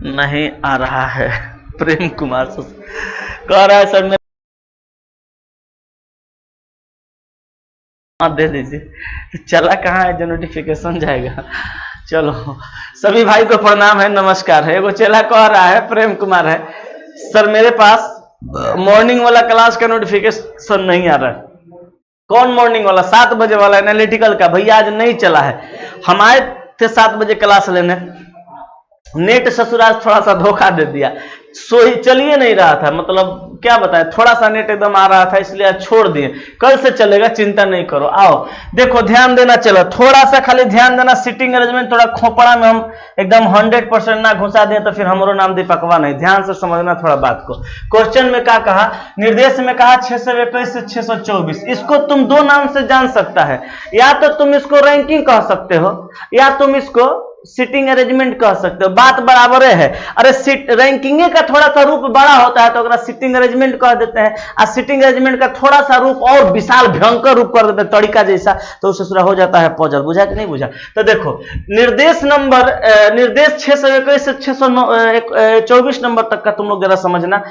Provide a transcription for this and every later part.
नहीं आ रहा है। प्रेम कुमार कह रहा है सर मेरे दे दीजिए। तो चला कहाँ है जो नोटिफिकेशन जाएगा। चलो सभी भाई को प्रणाम है, नमस्कार है। वो चेला कह रहा है, प्रेम कुमार है, सर मेरे पास मॉर्निंग वाला क्लास का नोटिफिकेशन नहीं आ रहा है। कौन मॉर्निंग वाला? 7 बजे वाला एनालिटिकल का। भैया आज नहीं चला है। हम आए थे 7 बजे क्लास लेने, नेट ससुराल थोड़ा सा धोखा दे दिया, सो ही चलिए नहीं रहा था। मतलब क्या बताएं, थोड़ा सा नेट एकदम आ रहा था, इसलिए आज छोड़ दिए। कल से चलेगा, चिंता नहीं करो। आओ देखो, ध्यान देना, चलो थोड़ा सा खाली ध्यान देना। सिटिंग अरेंजमेंट थोड़ा खोपड़ा में हम एकदम 100% ना घुसा दें तो फिर हमारो नाम दीपकवा नहीं। ध्यान से समझना थोड़ा बात को। क्वेश्चन में क्या कहा, निर्देश में कहा 621 से 624। इसको तुम 2 नाम से जान सकता है, या तो तुम इसको रैंकिंग कह सकते हो, या तुम इसको सिटिंग अरेंजमेंट कह सकते हो। बात बराबर है। अरे रैंकिंग का थोड़ा सा रूप बड़ा होता है तो अगर सिटिंग अरेंजमेंट कह देते हैं, और सिटिंग अरेंजमेंट का थोड़ा सा रूप और विशाल भयंकर रूप कर देते हैं तरीका जैसा, तो उससे पूरा हो जाता है पजल। बुझा कि नहीं बुझा? तो देखो निर्देश 621 से 624 नंबर तक का तुम लोग जरा समझना।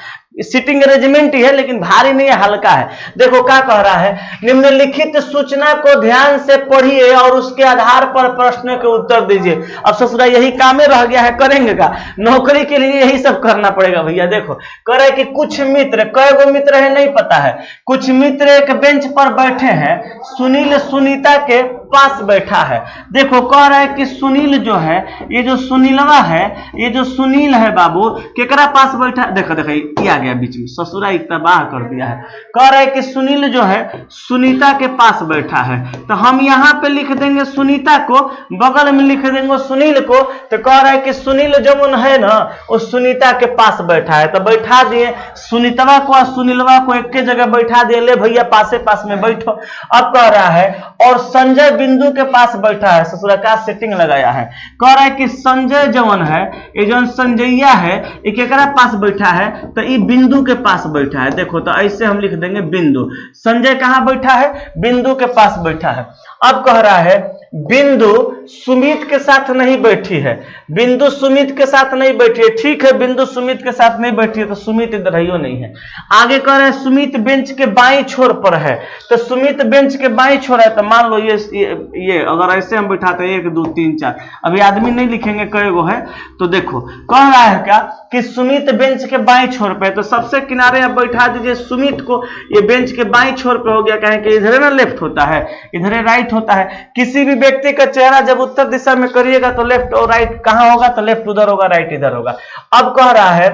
सिटिंग अरेंजमेंट ही है लेकिन भारी नहीं है, हल्का है। देखो क्या कह रहा है, निम्नलिखित सूचना को ध्यान से पढ़िए और उसके आधार पर प्रश्न के उत्तर दीजिए। अब ससुरा यही कामे रह गया है, करेंगे का? नौकरी के लिए यही सब करना पड़ेगा भैया। देखो कह रहे कि कुछ मित्र, कई गो मित्र है नहीं पता है, कुछ मित्र एक बेंच पर बैठे हैं, सुनील सुनीता के पास बैठा है। देखो कह रहा है कि सुनील जो है, ये जो सुनीलवा है, ये जो सुनील है बाबू, केकरा पास बैठा है? देखो देखो ये आ गया बीच में, ससुरा इतना कर दिया है। कह रहा है कि सुनील जो है सुनीता के पास बैठा है, तो हम यहाँ पे लिख देंगे सुनीता को, बगल में लिख देंगे सुनील को। तो कह रहा है कि सुनील जो है ना, वो सुनीता के पास बैठा है, तो बैठा दिए सुनीतवा को और सुनीलवा को एक के जगह बैठा दिए। ले भैया पासे पास में बैठो। अब कह रहा है और संजय बिंदु के पास बैठा है। ससुरा का सेटिंग लगाया है। कह रहा है कि संजय जवन है, ये जो संजयया है, ये केकरा पास बैठा है? तो ये बिंदु के पास बैठा है। देखो तो ऐसे हम लिख देंगे बिंदु। संजय कहां बैठा है? बिंदु के पास बैठा है। अब कह रहा है बिंदु सुमित के साथ नहीं बैठी है, बिंदु सुमित के साथ नहीं बैठी है। ठीक है, बिंदु सुमित के साथ नहीं बैठी है तो सुमित इधर ही नहीं है। आगे कह रहे हैं सुमित बेंच के बाईं छोर पर है, तो सुमित बेंच के बाईं छोर है, तो मान लो ये अगर ऐसे हम बैठाते हैं 1 2 3 4, अभी आदमी नहीं लिखेंगे कई गो है। तो देखो कह रहा है क्या कि सुमित बेंच के बाईं छोर पे, तो सबसे किनारे आप बैठा दीजिए सुमित को। ये बेंच के बाईं छोर पे हो गया, कहें कि इधर ना लेफ्ट होता है, इधर राइट होता है। किसी भी व्यक्ति का चेहरा जब उत्तर दिशा में करिएगा तो लेफ्ट और राइट कहां होगा? तो लेफ्ट उधर होगा, राइट इधर होगा। अब कह रहा है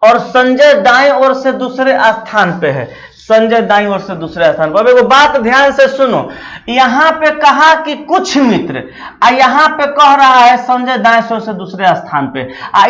और संजय दाएं ओर से दूसरे स्थान पे है, संजय दाईं ओर से दूसरे स्थान पर। अब एगो बात ध्यान से सुनो, यहां पे कहा कि कुछ मित्र, यहां पे कह रहा है संजय दाईं ओर से दूसरे स्थान पे,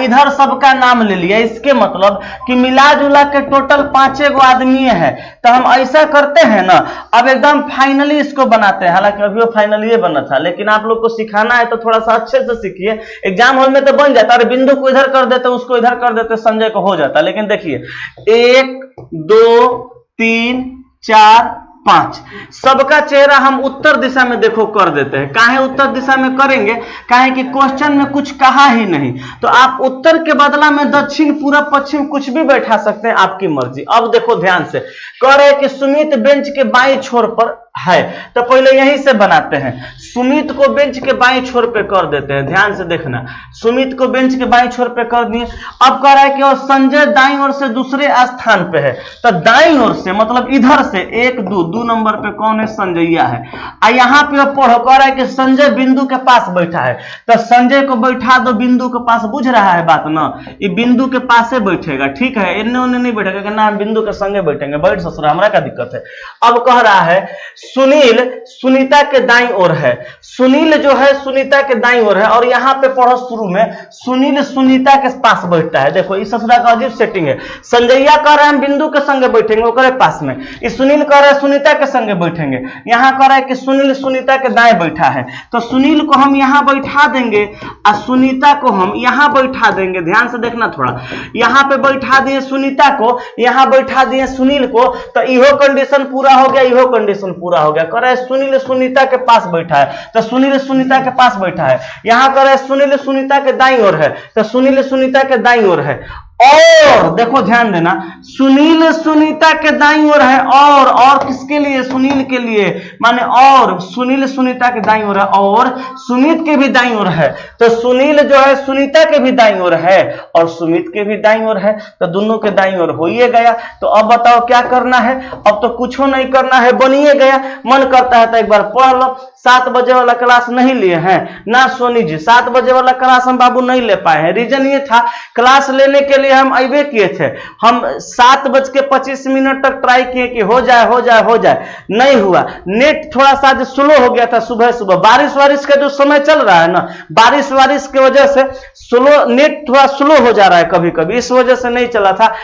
इधर सबका नाम ले लिया। इसके मतलब कि मिला जुला के टोटल 5 गो आदमी है। तो हम ऐसा करते हैं ना, अब एकदम फाइनली इसको बनाते हैं। हालांकि अभी वो फाइनली बना था, लेकिन आप लोग को सिखाना है तो थोड़ा सा अच्छे से सीखिए। एग्जाम हॉल में तो बन जाता है, बिंदु को इधर कर देते, उसको इधर कर देते, संजय को हो जाता। लेकिन देखिए 1 2 3 4 5 सबका चेहरा हम उत्तर दिशा में देखो कर देते हैं। काहे उत्तर दिशा में करेंगे? काहे कि क्वेश्चन में कुछ कहा ही नहीं, तो आप उत्तर के बदला में दक्षिण पूरब पश्चिम कुछ भी बैठा सकते हैं, आपकी मर्जी। अब देखो ध्यान से, कह रहे हैं कि सुमित बेंच के बाईं छोर पर है, तो पहले यहीं से बनाते हैं। सुमित को बेंच के बाईं छोर पे कर देते हैं। ध्यान से देखना, सुमित को बेंच के बाईं छोर पे कर दिए। अब कह रहा है कि और संजय दाईं ओर से दूसरे स्थान पे है, तो दाईं ओर से मतलब इधर से 1 2 नंबर पे कौन है? संजयया है। यहां पे पढ़ो, कह रहा है कि संजय बिंदु के पास बैठा है, तो संजय को बैठा दो बिंदु के पास। बुझ रहा है बात ना? ये बिंदु के पास से बैठेगा, ठीक है, इन्हें उन्हें नहीं बैठेगा ना, हम बिंदु के संगे बैठेंगे। बैठ ससुरा, हमारा क्या दिक्कत है? अब कह रहा है सुनील सुनीता के दाईं ओर है, सुनील जो है सुनीता के दाईं ओर है। और यहां पे पढ़ो शुरू में सुनील सुनीता के पास बैठता है। देखो इस ससुरा का अजीब सेटिंग है। संजयया कह रहे हैं बिंदु के संगे बैठेंगे, ओकरे पास में। इस सुनील कह रहे हैं सुनीता के संगे बैठेंगे। यहां कह रहा है कि सुनील सुनीता के दाएं बैठा है, तो सुनील को हम यहां बैठा देंगे और सुनीता को हम यहां बैठा देंगे। ध्यान से देखना थोड़ा, यहां पे बैठा दिए सुनीता को, यहां बैठा दिए सुनील को, तो इहो कंडीशन पूरा हो गया, इहो कंडीशन पूरा पूरा हो गया। कह रहा है सुनील सुनीता के पास बैठा है, तो सुनील सुनीता के पास बैठा है। यहां कह रहा है सुनील सुनीता के दाईं ओर है, तो सुनील सुनीता के दाईं ओर है। और देखो ध्यान देना, सुनील सुनीता के दाईं ओर है, और किसके लिए? सुनील के लिए, माने और सुनील सुनीता के दाईं ओर है और सुमित के भी दाईं ओर है। तो सुनील जो है सुनीता के भी दाईं ओर है और सुमित के भी दाईं ओर है, तो दोनों के दाईं ओर हो ही गया। तो अब बताओ क्या करना है? अब तो कुछ नहीं करना है, बनिए गया। मन करता है तो एक बार पढ़ लो। 7 बजे वाला क्लास नहीं लिए हैं ना सोनी जी, 7 बजे वाला क्लास हम बाबू नहीं ले पाए हैं। रीजन ये था, क्लास लेने के लिए हम अबे किए थे, हम 7:25 तक ट्राई किए कि हो जाए हो जाए हो जाए, नहीं हुआ। नेट थोड़ा सा स्लो हो गया था सुबह सुबह, बारिश वारिश का जो समय चल रहा है ना, बारिश वारिश की वजह से स्लो, नेट थोड़ा स्लो हो जा रहा है कभी कभी, इस वजह से नहीं चला था।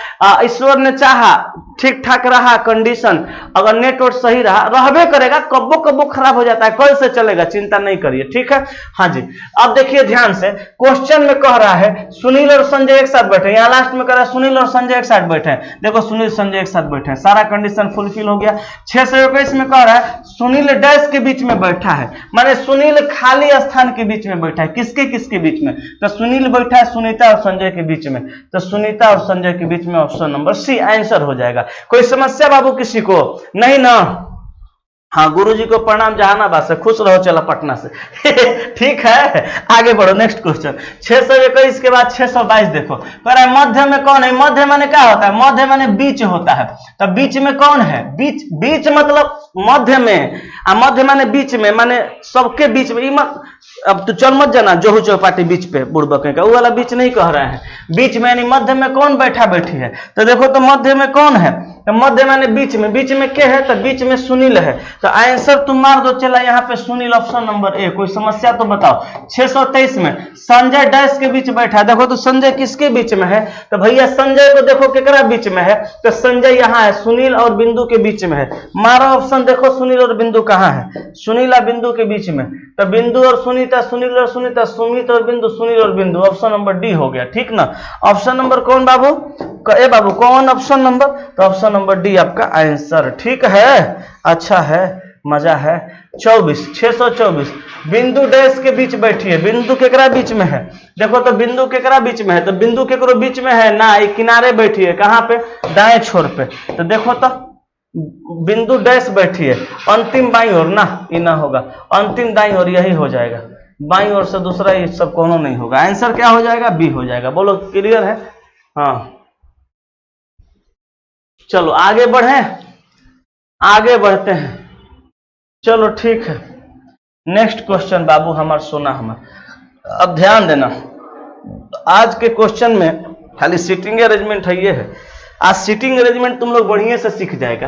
ईश्वर ने चाहा, ठीक ठाक रहा कंडीशन, अगर नेटवर्क सही रहा, रहबे करेगा, कब्बो कब्बो खराब हो जाता है, कल से चलेगा, चिंता नहीं करिए, ठीक है। हाँ जी, अब देखिए ध्यान से, क्वेश्चन में कह रहा है सुनील और संजय एक साथ बैठे, यहाँ लास्ट में कह रहा है सुनील और संजय एक साथ बैठे हैं। देखो सुनील संजय एक साथ बैठे हैं, सारा कंडीशन फुलफिल हो गया। 621 में कह रहा है सुनील डैश के बीच में बैठा है, माने सुनील खाली स्थान के बीच में बैठा है। किसके किसके बीच में? तो सुनील बैठा है सुनीता और संजय के बीच में, तो सुनीता और संजय के बीच में ऑप्शन नंबर सी आंसर हो जाएगा। कोई समस्या बाबू किसी को? नहीं ना? हाँ, गुरुजी को प्रणाम जहानाबाद से, खुश रहो चला पटना से। ठीक है, आगे बढ़ो। नेक्स्ट क्वेश्चन 621 के बाद 622 देखो, कह रहा है मध्य में कौन है? मध्य माने क्या होता है? मध्य माने बीच होता है, तो बीच में कौन है? बीच, बीच मतलब मध्य में, मध्य माने बीच में, माने सबके बीच में। अब तो चल मत जाना जोहू चौपाटी बीच पे बुड़बक का, वो वाला बीच नहीं कह रहे हैं, बीच में यानी मध्य में कौन बैठा बैठी है? तो देखो तो मध्य में कौन है? तो मध्य माने बीच में, बीच में क्या है? तो बीच में सुनील है, तो आंसर तुम मार दो चला यहाँ पे सुनील, ऑप्शन नंबर ए। कोई समस्या तो बताओ। 623 में संजय डैश के बीच बैठा है, देखो तो संजय किसके बीच में है? तो भैया संजय को देखो केकरा बीच में है? तो संजय यहाँ है, सुनील और बिंदु के बीच में है। मारो ऑप्शन, देखो सुनील और बिंदु कहाँ है? सुनील और बिंदु के बीच में, तो बिंदु और सुनीता, सुनील और सुनीता, सुमित और बिंदु, सुनील और बिंदु, ऑप्शन नंबर डी हो गया, ठीक ना। ऑप्शन नंबर कौन बाबू? ए बाबू कौन ऑप्शन नंबर? तो ऑप्शन नंबर डी आपका आंसर, ठीक है, अच्छा है, मजा है। 624 बिंदु डैश के बीच बैठी है, बिंदु केकरा बीच में है? देखो तो बिंदु केकरा बीच में है? तो बिंदु केकरो बीच में है ना, एक किनारे बैठी है, कहां पे? दाएं छोर पे। तो देखो तो बिंदु डैश बैठी है अंतिम बाईं ओर ना, ये ना होगा, अंतिम दाईं ओर, यही हो जाएगा। बाईं ओर से दूसरा ये सब कोनो नहीं होगा। आंसर क्या हो जाएगा? बी हो जाएगा। बोलो क्लियर है? हाँ, चलो आगे बढ़े, आगे बढ़ते हैं। चलो ठीक है, नेक्स्ट क्वेश्चन बाबू हमार सोना हमार। अब ध्यान देना, आज के क्वेश्चन में खाली सीटिंग अरेंजमेंट है, ये है। आज सीटिंग अरेंजमेंट तुम लोग बढ़िया से सीख जाएगा।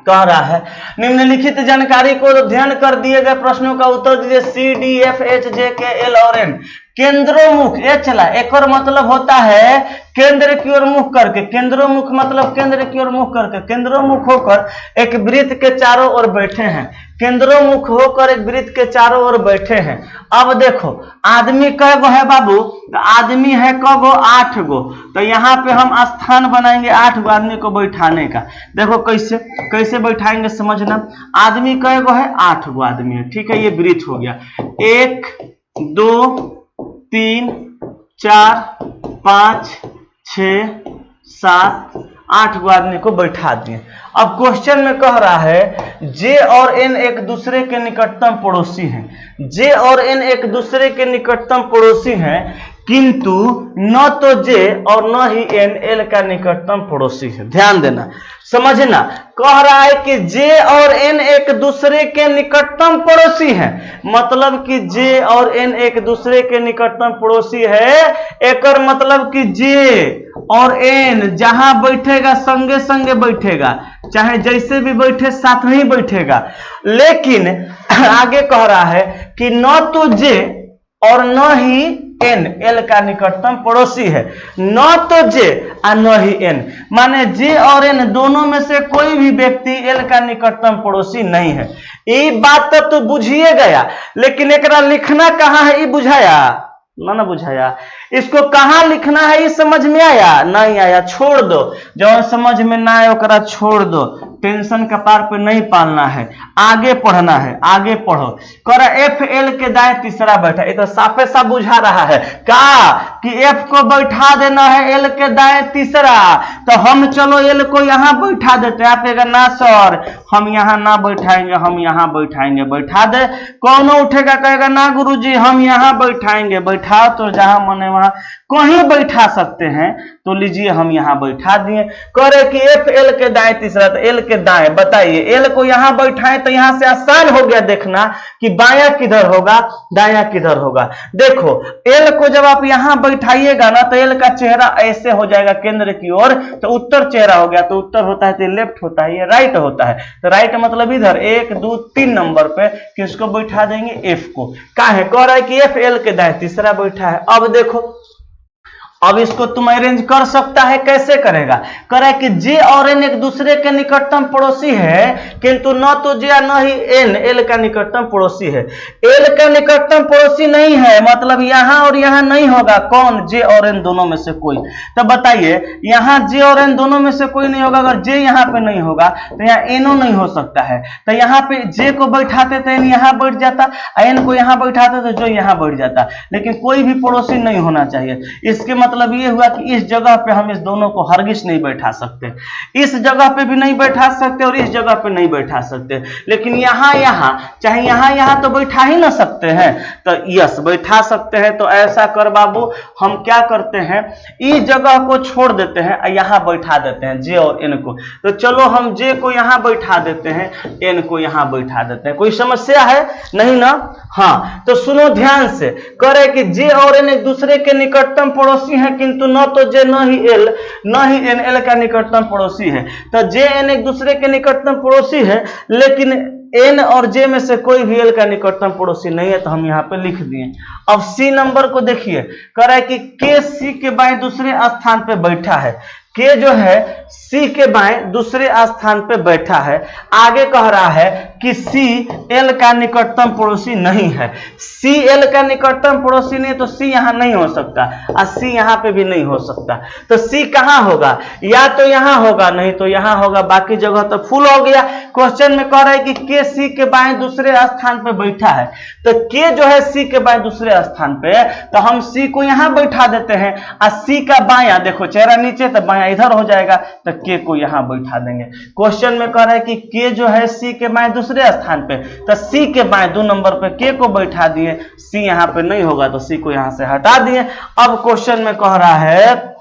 कह रहा है निम्नलिखित जानकारी को अध्ययन कर दिए गए प्रश्नों का उत्तर दीजिए। C D F H J K L और एन केंद्रोमुख, ये चला, एक और मतलब होता है केंद्र की ओर मुख करके, केंद्रोमुख मतलब केंद्र की ओर मुख करके, केंद्रोमुख होकर एक वृत्त के चारों ओर बैठे हैं, केंद्रोमुख होकर एक वृत्त के चारों ओर बैठे हैं। अब देखो आदमी कै गो है बाबू? आदमी है कगो? 8 गो। तो यहाँ पे हम स्थान बनाएंगे 8 गो आदमी को बैठाने का। देखो कैसे कैसे बैठाएंगे समझना। आदमी कै गो है? 8 गो आदमी है, ठीक है, ये वृत्त हो गया। 1 2 3 4 5 6 7 8 गो आदमी को बैठा दिए। अब क्वेश्चन में कह रहा है जे और एन एक दूसरे के निकटतम पड़ोसी हैं। जे और एन एक दूसरे के निकटतम पड़ोसी हैं, किंतु न तो जे और न ही एन एल का निकटतम पड़ोसी है। ध्यान देना, समझना। कह रहा है कि जे और एन एक दूसरे के निकटतम पड़ोसी हैं, मतलब कि जे और एन एक दूसरे के निकटतम पड़ोसी है। एक मतलब कि जे और एन जहां बैठेगा संगे संगे बैठेगा, चाहे जैसे भी बैठे साथ में ही बैठेगा। लेकिन आगे कह रहा है कि न तो जे और न ही एन एल का निकटतम पड़ोसी है। न तो जे और न ही एन, माने जे और एन दोनों में से कोई भी व्यक्ति एल का निकटतम पड़ोसी नहीं है। ये बात तो बुझिए गया, लेकिन एकरा लिखना कहाँ है ये बुझाया ना बुझाया। इसको कहाँ लिखना है ये समझ में आया? नहीं आया, छोड़ दो। जो समझ में ना आया ओकरा छोड़ दो। टेंशन कपार पे नहीं पालना है, आगे पढ़ना है, आगे पढ़ो। कर एफ एल के दाएं तीसरा बैठा, ये तो साफे साफ बुझा रहा है का कि एफ को बैठा देना है एल के दाएं तीसरा, तो हम चलो एल को यहां बैठा देते हैं। आप कहेगा ना सर हम यहां ना बैठाएंगे, हम यहां बैठाएंगे, बैठा दे। कौन उठेगा कहेगा ना गुरुजी हम यहां बैठाएंगे, बैठा तो जहां मने वहां कहीं बैठा सकते हैं, तो लीजिए हम यहां बैठा दिए। करे कि एफ एल के दाएं तीसरा, तो एल के दाएं बताइए, एल को यहां बैठाए तो यहां से आसान हो गया देखना कि बायां किधर होगा दायां किधर होगा। देखो एल को जब आप यहां बैठाइएगा ना तो एल का चेहरा ऐसे हो जाएगा केंद्र की ओर, तो उत्तर चेहरा हो गया, तो उत्तर होता है तो लेफ्ट होता है, ये राइट होता है। तो राइट मतलब इधर 1 2 3 नंबर पे किसको बैठा देंगे, एफ को। काहे कह रहा है कि एफ एल के दाएं तीसरा बैठा है। अब देखो अब इसको तुम अरेंज कर सकता है, कैसे करेगा, करे कि जे और एन एक दूसरे के निकटतम पड़ोसी है, किंतु न तो जे न ही एन एल का निकटतम पड़ोसी है। एल का निकटतम पड़ोसी नहीं है, मतलब यहां और यहां नहीं होगा, कौन, जे और एन दोनों में से कोई। तो बताइए यहां जे और एन दोनों में से कोई नहीं होगा, अगर जे यहां पे नहीं होगा तो यहाँ एनो नहीं हो सकता है। तो यहाँ पे जे को बैठाते तो एन यहां बैठ जाता, एन को यहां बैठाते तो जो यहां बैठ जाता, लेकिन कोई भी पड़ोसी नहीं होना चाहिए। इसके मतलब ये हुआ कि इस जगह पे हम इस दोनों को हरगिज नहीं बैठा सकते, इस जगह पे भी नहीं बैठा सकते और इस जगह पे नहीं बैठा सकते, लेकिन यहां यहां चाहे यहां यहां तो बैठा ही ना सकते हैं, तो यस बैठा सकते हैं। तो ऐसा कर बाबू हम क्या करते हैं, इस जगह को छोड़ देते हैं और यहां बैठा देते हैं जे और एन को। तो चलो हम जे को यहां बैठा देते हैं, एन को यहां बैठा देते हैं। कोई समस्या है नहीं ना? हाँ तो सुनो ध्यान से, करे कि जे और एन एक दूसरे के निकटतम पड़ोसी हैं, किंतु न तो जे न ही एल न ही एन एल का निकटतम पड़ोसी है। तो जे एन एक दूसरे के निकटतम पड़ोसी है, लेकिन एन और जे में से कोई भी एल का निकटतम पड़ोसी नहीं है, तो हम यहाँ पे लिख दिए। अब सी नंबर को देखिए, कह रहा है कि के सी के बाएं दूसरे स्थान पे बैठा है, के जो है सी के बाएं दूसरे स्थान पे बैठा है। आगे कह रहा है कि सी एल का निकटतम पड़ोसी नहीं है। सी एल का निकटतम पड़ोसी नहीं तो सी यहां नहीं हो सकता और सी यहां पे भी नहीं हो सकता। तो सी कहां होगा, या तो यहां होगा नहीं तो यहां होगा, बाकी जगह तो फुल हो गया। क्वेश्चन में कह रहा है कि के सी के बाएं दूसरे स्थान पे बैठा है, तो के जो है सी के बाएं दूसरे स्थान पे, तो हम सी को यहां बैठा देते हैं और सी का बायां देखो चेहरा नीचे तो बायां इधर हो जाएगा, तो के को यहां बैठा देंगे। क्वेश्चन में कह रहा है कि के जो है सी के बाएं दूसरे स्थान पे, तो सी के बाएं 2 नंबर पे के को बैठा दिए, सी यहां पे नहीं होगा तो सी को यहां से हटा दिए। अब क्वेश्चन में कह रहा है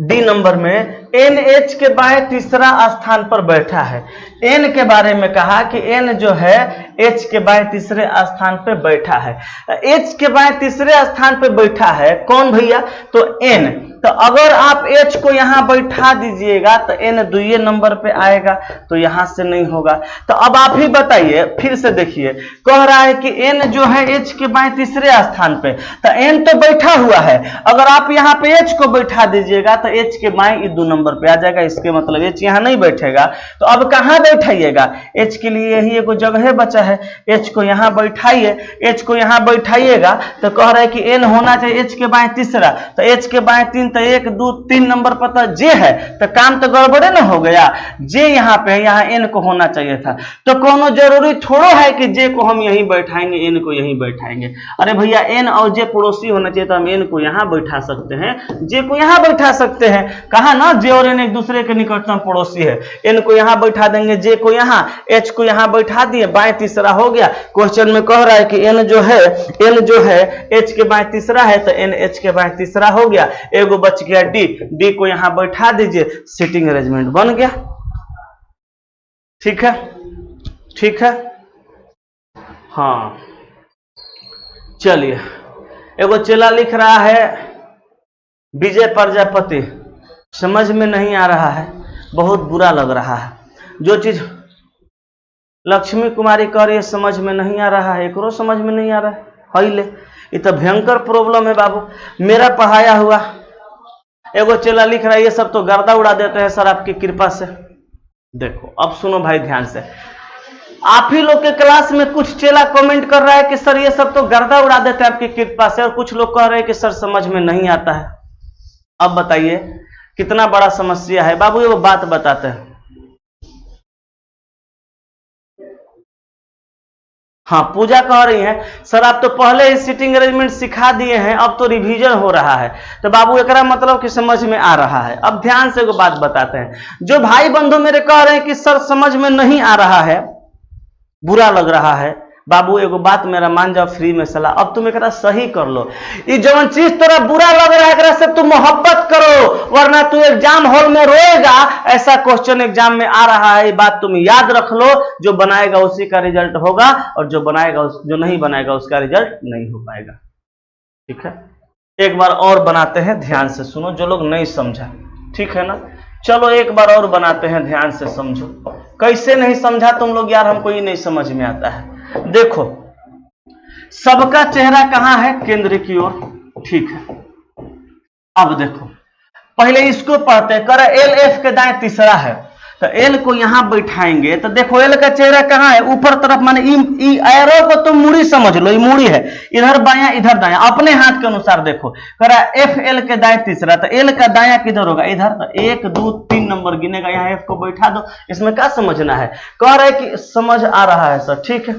डी नंबर में एन एच के बाएं तीसरा स्थान पर बैठा है। एन के बारे में कहा कि एन जो है एच के बाएं तीसरे स्थान पे बैठा है। एच के बाएं तीसरे स्थान पे बैठा है कौन भैया, तो एन। तो अगर आप एच को यहां बैठा दीजिएगा तो एन 2 नंबर पे आएगा, तो यहां से नहीं होगा। तो अब आप ही बताइए, फिर से देखिए, कह रहा है कि एन जो है एच के बाएं तीसरे स्थान पे, तो एन तो बैठा हुआ है, अगर आप यहां पे एच को बैठा दीजिएगा तो एच के बाएं 2 नंबर पे आ जाएगा। इसके मतलब एच यहां नहीं बैठेगा, तो अब कहां बैठाइएगा, एच के लिए यही एक जगह बचा है, एच को यहां बैठाइए। एच को यहां बैठाइएगा तो कह रहा है कि एन होना चाहिए एच के बाएं तीसरा, तो एच के बाएं 3 तो 1 2 3 नंबर पर तो जे है, तो काम तो गड़बड़े ना हो गया। जे यहाँ पे है, यहाँ एन को होना चाहिए था, तो कोनो जरूरी थोड़ो है कि जे को हम यहीं बैठाएंगे एन को यहीं बैठाएंगे। अरे भैया एन और जे पड़ोसी होना चाहिए, तो हम एन को यहाँ बैठा सकते हैं, जे को यहाँ बैठा सकते हैं। कहा ना जे और एन एक दूसरे के निकटतम पड़ोसी है, एन को यहाँ बैठा देंगे, जे को यहाँ, एच को यहाँ बैठा दिए, बाएं तीसरा हो गया। क्वेश्चन में कह रहा है कि एन जो है एच के बाएं तीसरा है, तो एन एच के बाएं तीसरा हो गया। एगो बच गया डी, डी को यहां बैठा दीजिए, सीटिंग अरेंजमेंट बन गया। ठीक है, ठीक है, हाँ चलिए। एगो चेला लिख रहा है विजय प्रजापति, समझ में नहीं आ रहा है, बहुत बुरा लग रहा है। जो चीज लक्ष्मी कुमारी कह रही है समझ में नहीं आ रहा है, एकरो समझ में नहीं आ रहा है। ले ये तो भयंकर प्रॉब्लम है बाबू। मेरा पढ़ाया हुआ एगो चेला लिख रहा है ये सब तो गर्दा उड़ा देते हैं सर आपकी कृपा से। देखो अब सुनो भाई ध्यान से, आप ही लोग के क्लास में कुछ चेला कमेंट कर रहा है कि सर ये सब तो गर्दा उड़ा देते हैं आपकी कृपा से, और कुछ लोग कह रहे हैं कि सर समझ में नहीं आता है। अब बताइए कितना बड़ा समस्या है बाबू। ये वो बात बताते हैं, हाँ पूजा कह रही हैं सर आप तो पहले ही सीटिंग अरेंजमेंट सिखा दिए हैं, अब तो रिवीजन हो रहा है। तो बाबू एकरा मतलब कि समझ में आ रहा है। अब ध्यान से एगो बात बताते हैं, जो भाई बंधु मेरे कह रहे हैं कि सर समझ में नहीं आ रहा है, बुरा लग रहा है, बाबू एगो बात मेरा मान जाओ, फ्री में सलाह, अब तुम एकरा सही कर लो। ये जवन चीज तोरा बुरा लग रहा है एकरा से तू मोहब्बत करो, वरना तू एग्जाम हॉल में रोएगा। ऐसा क्वेश्चन एग्जाम में आ रहा है, ये बात तुम याद रख लो। जो बनाएगा उसी का रिजल्ट होगा, और जो बनाएगा जो नहीं बनाएगा उसका रिजल्ट नहीं हो पाएगा। ठीक है, एक बार और बनाते हैं, ध्यान से सुनो जो लोग नहीं समझा। ठीक है ना, चलो एक बार और बनाते हैं, ध्यान से समझो। कैसे नहीं समझा तुम लोग यार, हमको ये नहीं समझ में आता है। देखो सबका चेहरा कहां है, केंद्र की ओर। ठीक है, अब देखो पहले इसको पढ़ते हैं। कर एल एफ के दाएं तीसरा है, तो एल को यहां बैठाएंगे तो देखो एल का चेहरा कहां है, ऊपर तरफ। माने ई एरो को तुम मूड़ी समझ लो, ये मूड़ी है, इधर बायां इधर दायां, अपने हाथ के अनुसार देखो। करा एफ एल के दाएं तीसरा, तो एल का दायां किधर होगा, इधर। तो 1 2 3 नंबर गिनेगा, यहाँ एफ को बैठा दो। इसमें क्या समझना है, कह रहे कि समझ आ रहा है सर, ठीक है।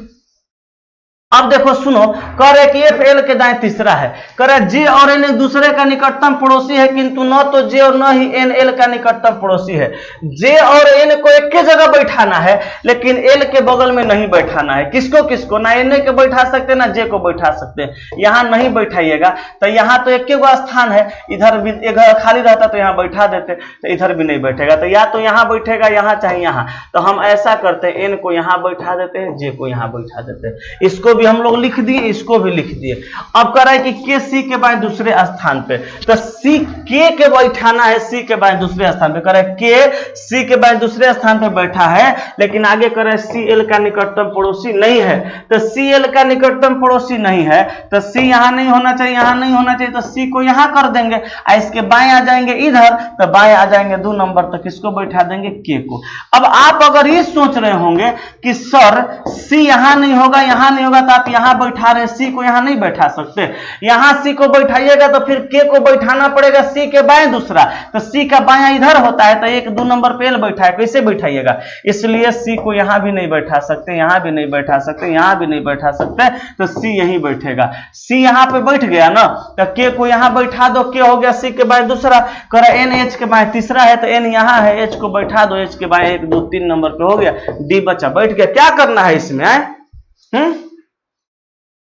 अब देखो सुनो, कह रहे कि एफ एल के दाएं तीसरा है, कह रहे जे और एन एक दूसरे का निकटतम पड़ोसी है, किंतु न तो जे और न ही एन एल का निकटतम पड़ोसी है। जे और एन को एक ही जगह बैठाना है, लेकिन एल के बगल में नहीं बैठाना है। किसको किसको, ना एन को बैठा सकते ना जे को बैठा सकते। यहाँ नहीं बैठाइएगा, तो यहाँ तो एक गो स्थान है, इधर भी एक खाली रहता तो यहाँ बैठा देते, तो इधर भी नहीं बैठेगा। तो या तो यहाँ बैठेगा यहाँ चाहे यहाँ, तो हम ऐसा करते हैं, एन को यहाँ बैठा देते हैं, जे को यहाँ बैठा देते हैं। इसको हम लोग लिख दिए, इसको भी लिख दिए। अब कह रहा है कि के सी के बाएं दूसरे स्थान पे, तो सी के बैठाना है सी के बाएं दूसरे स्थान पे। कह रहा है के सी के बाएं दूसरे स्थान पे बैठा है, लेकिन आगे कह रहा है सी एल का निकटतम पड़ोसी नहीं है। तो सी एल का निकटतम पड़ोसी नहीं है, तो सी यहां नहीं होना चाहिए, यहां नहीं होना चाहिए, तो सी को यहां कर देंगे। इसके बाएं आ जाएंगे इधर, तो बाएं आ जाएंगे 2 नंबर, तो किसको बैठा देंगे, के को। अब आप अगर ये सोच रहे होंगे कि सर सी यहां नहीं होगा यहां नहीं होगा, तो आप यहां बैठा रहे, सी को यहां नहीं बैठा सकते। यहां सी को बैठाइएगा तो फिर के को बैठाना पड़ेगा सी के बाएं दूसरा, तो सी का बायां इधर होता है, तो 1 2 नंबर पे एल बैठा है, कैसे बैठाइएगा। इसलिए सी को यहां भी नहीं बैठा सकते, यहां भी नहीं बैठा सकते, यहां भी नहीं बैठा सकते, तो सी यहीं बैठेगा। सी यहां पे बैठ गया ना, तो के को यहां बैठा दो, के हो गया सी के बाएं दूसरा। कर एन एच के बाएं तीसरा है, तो एन यहां है, एच को बैठा दो, एच के बाएं 1 2 3 नंबर पे हो गया, डी बचा, बैठ गया। क्या करना है इसमें,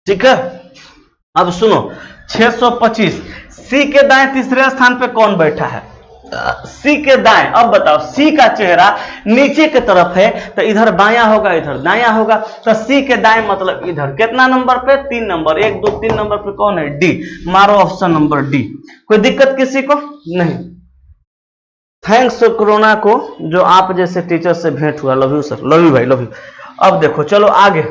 ठीक है। अब सुनो 625, सी के दाएं तीसरे स्थान पे कौन बैठा है, सी के दाएं। अब बताओ, सी का चेहरा नीचे की तरफ है, तो इधर बायां होगा इधर दायां होगा, तो सी के दाएं मतलब इधर। कितना नंबर पे, 3 नंबर, 1 2 3 नंबर पे कौन है, डी। मारो ऑप्शन नंबर डी। कोई दिक्कत किसी को नहीं। थैंक्स कोरोना को, जो आप जैसे टीचर से भेंट हुआ। Love you sir, love you भाई, लव यू। अब देखो चलो आगे,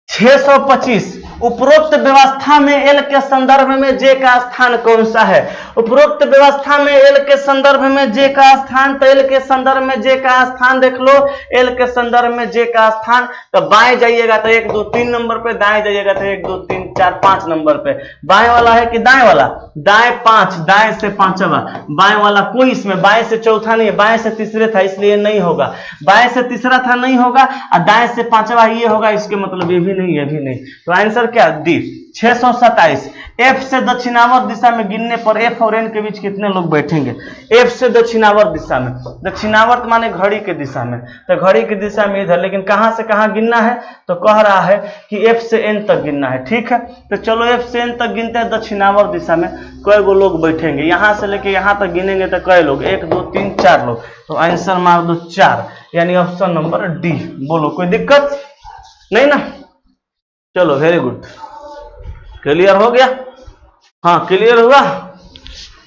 625, उपरोक्त व्यवस्था में एल के संदर्भ में जे का स्थान कौन सा है। उपरोक्त व्यवस्था में एल के संदर्भ में जे का स्थान, तो एल के संदर्भ में जे का स्थान देख लो, एल के संदर्भ में जे का स्थान। तो बाएं जाइएगा तो 1 2 3 नंबर पे, दाएं जाइएगा तो 1 2 3 4 5 नंबर पे। बाएं वाला है कि दाएं वाला, दाएं 5, दाएं से 5वां, बाएं वाला कोई इसमें बाएं से चौथा नहीं है, बाएं से तीसरे था इसलिए नहीं होगा, बाएं से तीसरा था नहीं होगा, और दाएं से 5वां ये होगा, इसके मतलब ये भी नहीं, ये भी नहीं। तो आंसर क्या, डी। 627, एफ से दक्षिणावर्त दिशा में गिनने पर एफ और एन के बीच कितने लोग बैठेंगे। एफ से दक्षिणावर्त दिशा में, दक्षिणावर्त माने घड़ी के दिशा में, तो घड़ी की दिशा में इधर, लेकिन कहां से कहां गिनना है, तो कह रहा है कि एफ से एन तक गिनना है। ठीक है, तो चलो एफ से एन तक गिनते हैं। दक्षिणावर्त दिशा में कई गो लोग बैठेंगे, यहां से लेके यहां तक गिनेंगे तो कई लोग, 1 2 3 4 लोग। तो आंसर मार दो 4, यानी ऑप्शन नंबर डी। बोलो कोई दिक्कत नहीं ना, चलो वेरी गुड। क्लियर हो गया, हाँ क्लियर हुआ,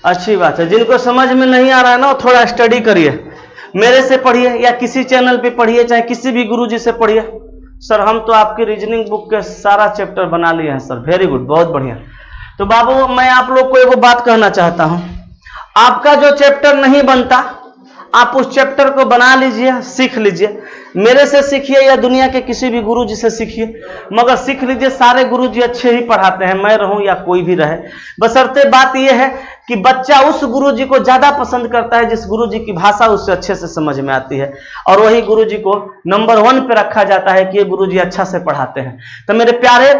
अच्छी बात है। जिनको समझ में नहीं आ रहा है ना, वो थोड़ा स्टडी करिए, मेरे से पढ़िए या किसी चैनल पे पढ़िए, चाहे किसी भी गुरुजी से पढ़िए। सर हम तो आपकी रीजनिंग बुक के सारा चैप्टर बना लिए हैं सर, वेरी गुड, बहुत बढ़िया। तो बाबू मैं आप लोग को एक बात कहना चाहता हूं, आपका जो चैप्टर नहीं बनता आप उस चैप्टर को बना लीजिए, सीख लीजिए। मेरे से सीखिए या दुनिया के किसी भी गुरु जी से सीखिए, मगर सीख लीजिए सारे गुरु जी अच्छे ही पढ़ाते हैं, मैं रहूं या कोई भी रहे। बशर्ते बात यह है कि बच्चा उस गुरु जी को ज्यादा पसंद करता है जिस गुरु जी की भाषा उससे अच्छे से समझ में आती है, और वही गुरु जी को नंबर 1 पे रखा जाता है कि ये गुरु जी अच्छा से पढ़ाते हैं। तो मेरे प्यारे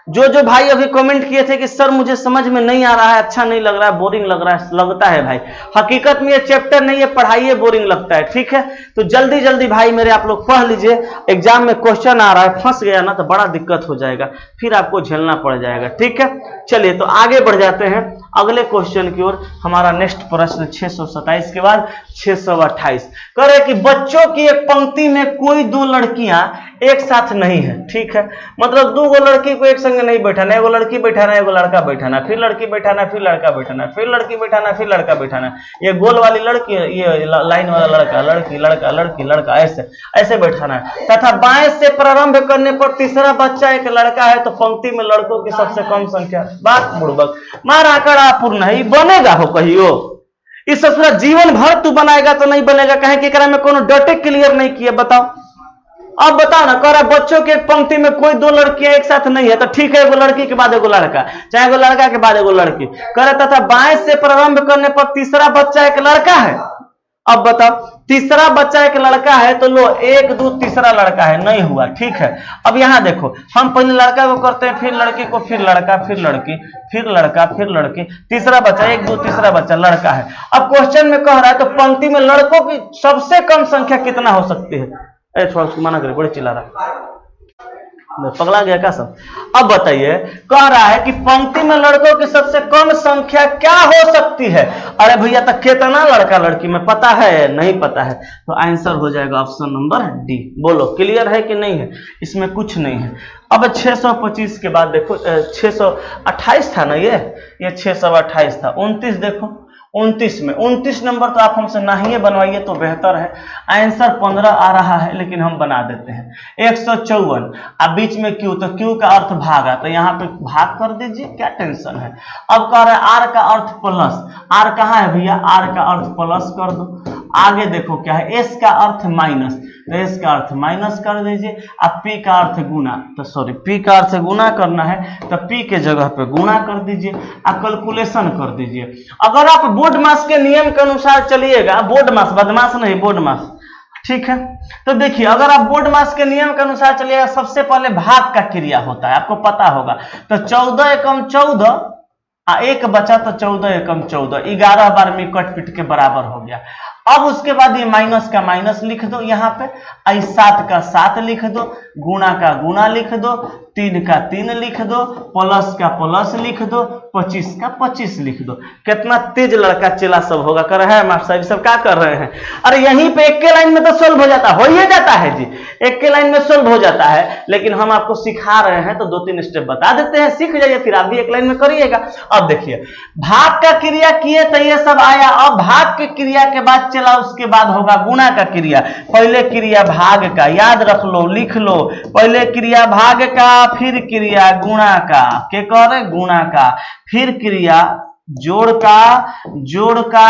जो भाई अभी कमेंट किए थे कि सर मुझे समझ में नहीं आ रहा है, अच्छा नहीं लग रहा है, बोरिंग लग रहा है, लगता है भाई, हकीकत में ये चैप्टर नहीं है, पढ़ाइए बोरिंग लगता है, ठीक है। तो जल्दी जल्दी भाई मेरे आप लोग पढ़ लीजिए, एग्जाम में क्वेश्चन आ रहा है, फंस गया ना तो बड़ा दिक्कत हो जाएगा, फिर आपको झेलना पड़ जाएगा, ठीक है। चलिए तो आगे बढ़ जाते हैं अगले क्वेश्चन की ओर। हमारा नेक्स्ट प्रश्न 627 के बाद 628 कह रहे कि बच्चों की एक पंक्ति में कोई दो लड़कियां एक साथ नहीं है, ठीक है। मतलब दो लड़की को एक संग नहीं बैठाना, एगो लड़की बैठाना, एगो लड़का बैठाना, फिर लड़की बैठाना, फिर लड़का बैठाना, फिर लड़की बैठाना, फिर लड़का बैठाना, ये गोल वाली लड़की, ये लाइन वाला लड़का, लड़की लड़का लड़की लड़का, ऐसे ऐसे बैठाना है। तथा बाएं से प्रारंभ करने पर तीसरा बच्चा एक लड़का है तो पंक्ति में लड़कों की सबसे कम संख्या। बात बुड़बक मार आंकड़ा पूर्ण है, बनेगा हो कहियो, इस पूरा जीवन भर तू बनाएगा तो नहीं बनेगा, कहे कि एकरा में कोनो डटे क्लियर नहीं किया, बताओ। अब बताओ ना, कह रहा बच्चों के एक पंक्ति में कोई दो लड़कियां एक साथ नहीं है, तो ठीक है, एगो लड़की के बाद एगो लड़का, चाहे एगो लड़का के बाद एगो लड़की। कह रहा तथा बाएं से प्रारंभ करने पर तीसरा बच्चा एक लड़का है। अब बताओ, तीसरा बच्चा एक लड़का है तो लो 1 2 तीसरा लड़का है, नहीं हुआ, ठीक है। अब यहां देखो, हम पहले लड़का को करते हैं, फिर लड़की को, फिर लड़का, फिर लड़की, फिर लड़का, फिर लड़की, तीसरा बच्चा 1 2 तीसरा बच्चा लड़का है। अब क्वेश्चन में कह रहा है तो पंक्ति में लड़कों की सबसे कम संख्या कितना हो सकती है? थोड़ा उसको मना करे, बड़े चिल्ला रहा, पगला गया क्या सब। अब बताइए, कह रहा है कि पंक्ति में लड़कों की सबसे कम संख्या क्या हो सकती है? अरे भैया तो कितना लड़का लड़की में पता है? नहीं पता है, तो आंसर हो जाएगा ऑप्शन नंबर डी। बोलो क्लियर है कि नहीं है? इसमें कुछ नहीं है। अब 625 के बाद देखो, 628 था ना, ये 628 था। 29 देखो, 29 में 29 नंबर तो आप हमसे नहीं बनवाइए तो बेहतर है। आंसर 15 आ रहा है लेकिन हम बना देते हैं। 154, अब बीच में क्यू, तो क्यू का अर्थ भागा, तो यहाँ पे भाग कर दीजिए, क्या टेंशन है। अब कह रहा है आर का अर्थ प्लस, आर कहाँ है भैया? आर का अर्थ प्लस कर दो। आगे देखो क्या है, एस का अर्थ माइनस, तो एस का अर्थ माइनस कर दीजिए। अब पी का अर्थ गुना, तो सॉरी पी का अर्थ गुना करना है तो पी के जगह पे गुना कर दीजिए, अब कैलकुलेशन कर दीजिए। अगर आप बोर्ड मास के नियम के अनुसार चलिएगा, बोर्ड मास, बदमाश नहीं, बोर्ड मास, ठीक है। तो देखिए, अगर आप बोर्ड मास के नियम के अनुसार चलिएगा, सबसे पहले भाग का क्रिया होता है, आपको पता होगा। तो 14 एकम 14, एक बचा तो 14 एकम 14, 11 बार में कट पिट के बराबर हो गया। अब उसके बाद ये माइनस का माइनस लिख दो यहाँ पे, 7 का 7 लिख दो, गुणा का गुणा लिख दो, 3 का 3 लिख दो, प्लस का प्लस लिख दो, 25 का 25 लिख दो। कितना तेज लड़का चेला सब होगा, कर रहे हैं मास्टर साहब सब क्या कर रहे हैं? अरे यहीं पे एक के लाइन में तो सोल्व हो जाता, हो ही जाता है जी, एक के लाइन में सोल्व हो जाता है, लेकिन हम आपको सिखा रहे हैं तो 2-3 स्टेप बता देते हैं, सीख जाइए, फिर आप भी एक लाइन में करिएगा। अब देखिए, भाग का क्रिया किए तो ये सब आया। अब भाग की क्रिया के बाद चला, उसके बाद होगा गुणा का क्रिया। पहले क्रिया भाग का, याद रख लो, लिख लो, पहले क्रिया भाग का, फिर क्रिया गुणा का, के कह रहे गुणा का, फिर क्रिया जोड़ का, जोड़ का,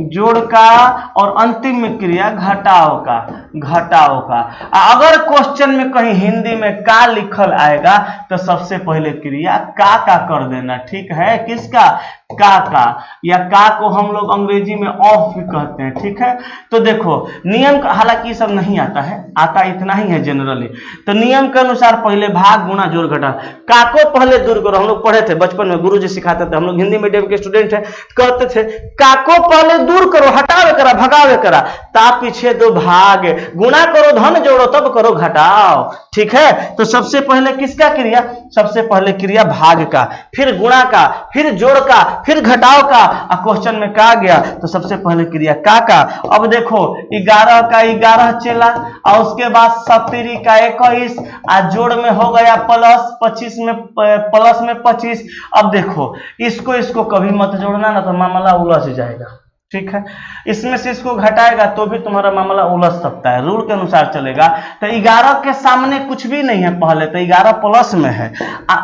जोड़ का, और अंतिम में क्रिया घटाओ का, घटाओ का। अगर क्वेश्चन में कहीं हिंदी में का लिखल आएगा तो सबसे पहले क्रिया का कर देना, ठीक है। किसका? का, या का को हम लोग अंग्रेजी में ऑफ भी कहते हैं, ठीक है। तो देखो नियम, हालांकि ये सब नहीं आता है, आता इतना ही है जनरली। तो नियम के अनुसार पहले भाग गुणा जोड़ घटा, का को पहले दूर करो। हम लोग पढ़े थे बचपन में, गुरुजी सिखाते थे, हम लोग हिंदी मीडियम के स्टूडेंट है, कहते थे का को पहले दूर करो, हटावे करा, भगावे करा, ता पीछे दो भाग, गुणा करो धन जोड़ो तब करो घटाओ, ठीक है। तो सबसे पहले किसका क्रिया? सबसे पहले क्रिया भाग का, फिर गुणा का, फिर जोड़ का, फिर घटाओ का। क्वेश्चन में का गया तो सबसे पहले क्रिया का। अब देखो 11 का 11 चला, और उसके बाद 70 का 21, जोड़ में हो गया प्लस, 25 में प्लस में 25। अब देखो इसको कभी मत जोड़ना ना तो मामला उलझ जाएगा, ठीक है, इसमें से इसको घटाएगा तो भी तुम्हारा मामला उलझ सकता है, रूल के अनुसार चलेगा। तो 11 के सामने कुछ भी नहीं है, पहले तो 11 प्लस में है,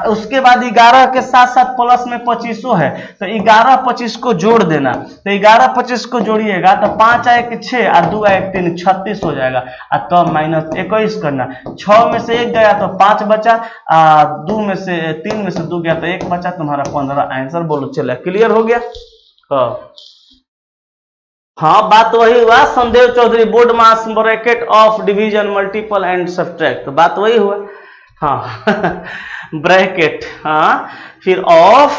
उसके बाद 11 के साथ साथ प्लस में 25 है, तो 11 25 को जोड़ देना। तो 11 25 को जोड़िएगा तो 5 आए कि 6 और 2 आए 3, 36 हो जाएगा। और तो माइनस 21 करना, 6 में से 1 गया तो 5 बचा, 2 में से 3 में से 2 गया तो 1 बचा, तुम्हारा 15 आंसर। बोलो चले, क्लियर हो गया? हाँ, बात वही हुआ। Sandev Chaudhary, BODMAS bracket of division multiple and subtract, तो बात वही हुआ। हाँ ब्रैकेट, हाँ फिर ऑफ,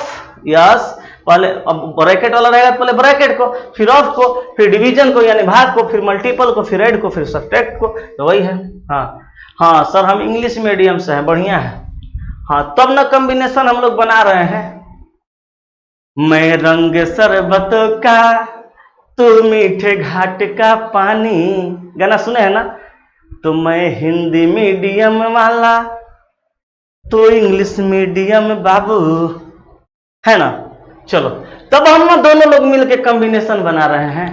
यस, पहले ब्रैकेट वाला रहेगा, पहले ब्रैकेट को, फिर ऑफ को, फिर डिवीजन को यानी भाग को, फिर मल्टीपल को, फिर ऐड को, फिर सब्ट्रैक्ट को, तो वही है। हाँ हाँ सर, हम इंग्लिश मीडियम से हैं, बढ़िया है। हाँ, तब ना कॉम्बिनेशन हम लोग बना रहे हैं। मैं रंग शरबत का, तू मीठे घाट का पानी, गाना सुने हैं ना? तो मैं हिंदी मीडियम वाला, तो इंग्लिश मीडियम बाबू, है ना? चलो, तब हम ना दोनों लोग मिलके कॉम्बिनेशन बना रहे हैं।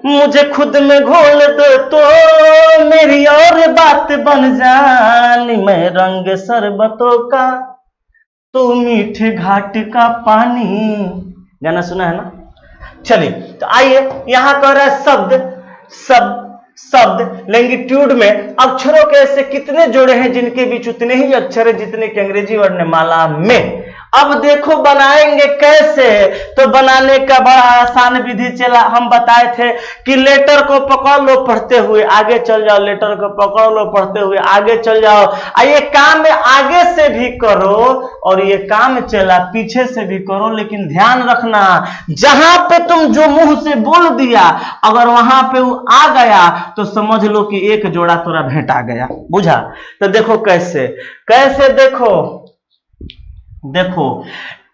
मुझे खुद में घोल दो तो मेरी और बात बन जानी, मैं रंग शरबतों का, तो मीठे घाट का पानी, गाना सुना है ना? चलिए, तो आइए, यहां कह रहा है शब्द लैंगिट्यूड में अक्षरों के ऐसे कितने जोड़े हैं जिनके बीच उतने ही अक्षर है जितने के अंग्रेजी वर्णमाला में। अब देखो बनाएंगे कैसे, तो बनाने का बड़ा आसान विधि चला, हम बताए थे कि लेटर को पकड़ लो पढ़ते हुए आगे चल जाओ, लेटर को पकड़ लो पढ़ते हुए आगे चल जाओ। ये काम आगे से भी करो और ये काम चला पीछे से भी करो, लेकिन ध्यान रखना जहां पे तुम जो मुंह से बोल दिया अगर वहां पे वो आ गया तो समझ लो कि एक जोड़ा तोरा भेंटा गया, बुझा? तो देखो कैसे कैसे, देखो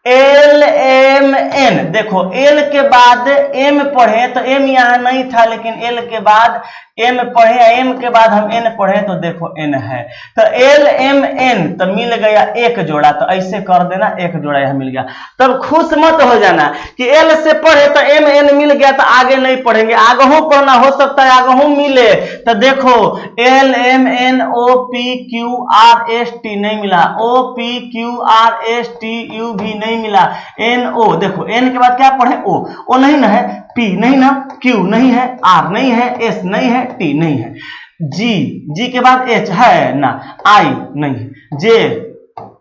एल एम एन, देखो एल के बाद एम पढ़े तो एम यहां नहीं था, लेकिन एल के बाद एम पढ़े, एम के बाद हम एन पढ़े तो देखो एन है, तो एल एम एन तो मिल गया एक जोड़ा, तो ऐसे कर देना एक जोड़ा यहां मिल गया। तब खुश मत हो जाना कि एल से पढ़े तो एम एन मिल गया तो आगे नहीं पढ़ेंगे, आगहू पढ़ना, हो सकता है आगहू मिले। तो देखो L M N O P Q R S T नहीं मिला, O P Q R S T U भी नहीं मिला, एन ओ, देखो एन के बाद क्या पढ़े, ओ नहीं ना है, पी नहीं ना, क्यू नहीं है, आर नहीं है, एस नहीं है, टी नहीं है, जी के बाद एच है ना, आई नहीं है, जे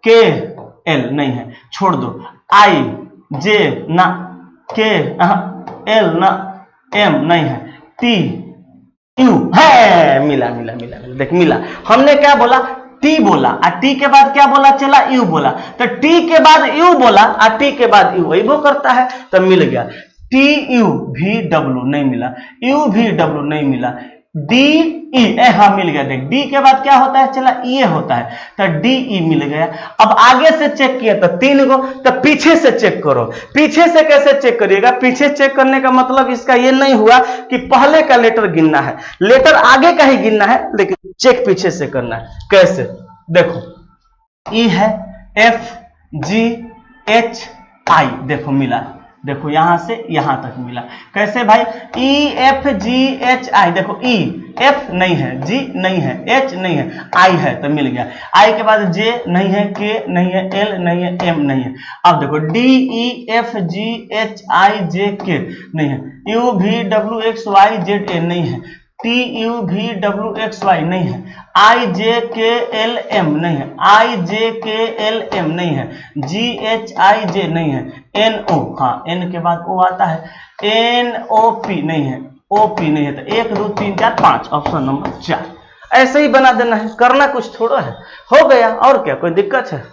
के एल नहीं है, छोड़ दो, आई जे ना, के एल ना, एम नहीं है, टी यू है, मिला, देख मिला। हमने क्या बोला, टी बोला, और टी के बाद क्या बोला, चला यू बोला, तो टी के बाद यू बोला और टी के बाद यू, वही वो करता है, तो मिल गया। टी यू भी डब्ल्यू नहीं मिला, यू भी डब्ल्यू नहीं मिला, डी ई, हाँ मिल गया। देख डी के बाद क्या होता है, चला ये होता है, तो डी ई मिल गया। अब आगे से चेक किया तो 3 गो, तो पीछे से चेक करो। पीछे से कैसे चेक करिएगा, पीछे चेक करने का मतलब इसका ये नहीं हुआ कि पहले का लेटर गिनना है, लेटर आगे का ही गिनना है, लेकिन चेक पीछे से करना है। कैसे, देखो ई है, एफ जी एच आई, देखो मिला, देखो यहां से यहां तक मिला। कैसे भाई, ई एफ जी एच आई, देखो ई एफ नहीं है, जी नहीं है, एच नहीं है, आई है, तो मिल गया। आई के बाद जे नहीं है, के नहीं है, एल नहीं है, एम नहीं है। अब देखो D E F G H I J K नहीं है, यू भी W X Y Z A नहीं है, टी यू भी डब्ल्यू एक्स वाई नहीं है, आई जे के एल एम नहीं है, आई जे के एल एम नहीं है, जी एच आई जे नहीं है, एन ओ, हाँ एन के बाद ओ आता है, एन ओ पी नहीं है, ओ पी नहीं है, तो 1 2 3 4 5, ऑप्शन नंबर 4। ऐसे ही बना देना है, करना कुछ थोड़ा है, हो गया। और क्या कोई दिक्कत है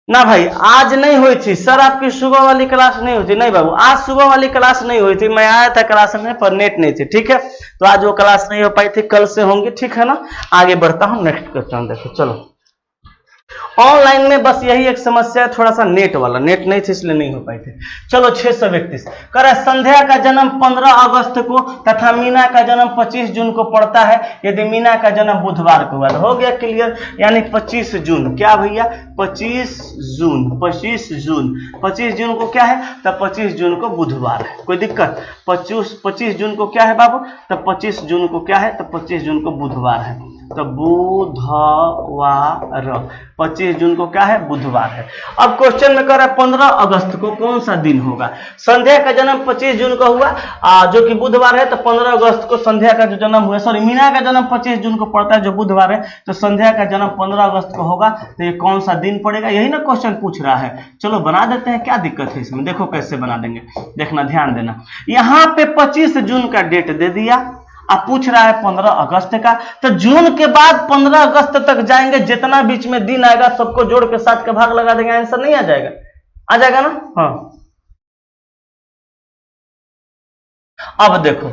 ना भाई? आज नहीं हुई थी सर आपकी सुबह वाली क्लास नहीं हुई थी, नहीं बाबू आज सुबह वाली क्लास नहीं हुई थी, मैं आया था क्लास में पर नेट नहीं थी, ठीक है, तो आज वो क्लास नहीं हो पाई थी, कल से होंगी, ठीक है ना। आगे बढ़ता हूँ, नेक्स्ट क्वेश्चन देखो, चलो ऑनलाइन में बस यही एक समस्या है, थोड़ा सा नेट वाला, नेट नहीं थे इसलिए नहीं हो पाए थे। चलो 631 कर, संध्या का जन्म 15 अगस्त को तथा मीना का जन्म 25 जून को पड़ता है यदि मीना का जन्म बुधवार को हुआ। हो गया क्लियर, यानी 25 जून क्या भैया, 25 जून 25 जून 25 जून को क्या है, तब 25 जून को बुधवार है, कोई दिक्कत। 25 जून को क्या है बाबू, तब 25 जून को क्या है, तब 25 जून को बुधवार है, तो बुधवार 25 जून को क्या है, बुधवार है। अब क्वेश्चन में कह रहा है 15 अगस्त को कौन सा दिन होगा। संध्या का जन्म 25 जून को हुआ जो कि बुधवार है, तो 15 अगस्त को संध्या का जो जन्म हुआ, सॉरी मीना का जन्म 25 जून को पड़ता है जो बुधवार है, तो संध्या का जन्म 15 अगस्त को होगा, तो ये कौन सा दिन पड़ेगा, यही ना क्वेश्चन पूछ रहा है। चलो बना देते हैं, क्या दिक्कत है इसमें, देखो कैसे बना देंगे, देखना ध्यान देना। यहाँ पे 25 जून का डेट दे दिया, अब पूछ रहा है 15 अगस्त का, तो जून के बाद 15 अगस्त तक जाएंगे, जितना बीच में दिन आएगा सबको जोड़ के 7 का भाग लगा देंगे, आंसर नहीं आ जाएगा, आ जाएगा ना। हाँ अब देखो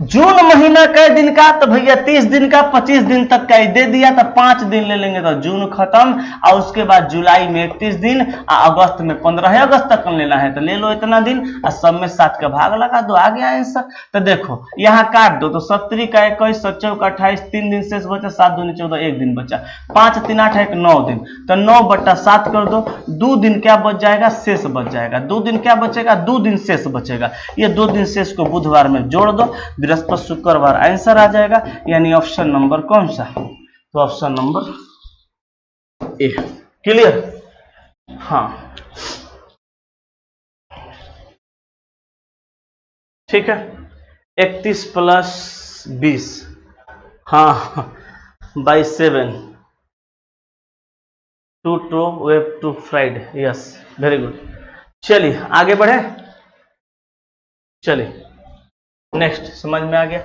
जून महीना कै दिन का, तो भैया 30 दिन का, 25 दिन तक का दे दिया, तो 5 दिन ले लेंगे तो जून खत्म, और उसके बाद जुलाई में 31 दिन, अगस्त में 15 अगस्त तक लेना है तो ले लो इतना दिन, और सब में 7 का भाग लगा दो, आ गया आंसर। तो देखो यहाँ काट दो, तो 70 का 21, 7 का 28, 3 दिन शेष बचा, 7 दूनी 14, 1 दिन बचा, 5 3 8 1 9 दिन, तो 9/7 कर दो, 2 दिन क्या बच जाएगा, शेष बच जाएगा, 2 दिन क्या बचेगा, 2 दिन शेष बचेगा, ये 2 दिन शेष को बुधवार में जोड़ दो, बृहस्पति शुक्रवार, आंसर आ जाएगा, यानी ऑप्शन नंबर कौन सा, तो ऑप्शन नंबर ए। क्लियर, हाँ ठीक है। 31 + 20 हाँ by 7 to web to Friday, yes very good. चलिए आगे बढ़े, चलिए नेक्स्ट, समझ में आ गया।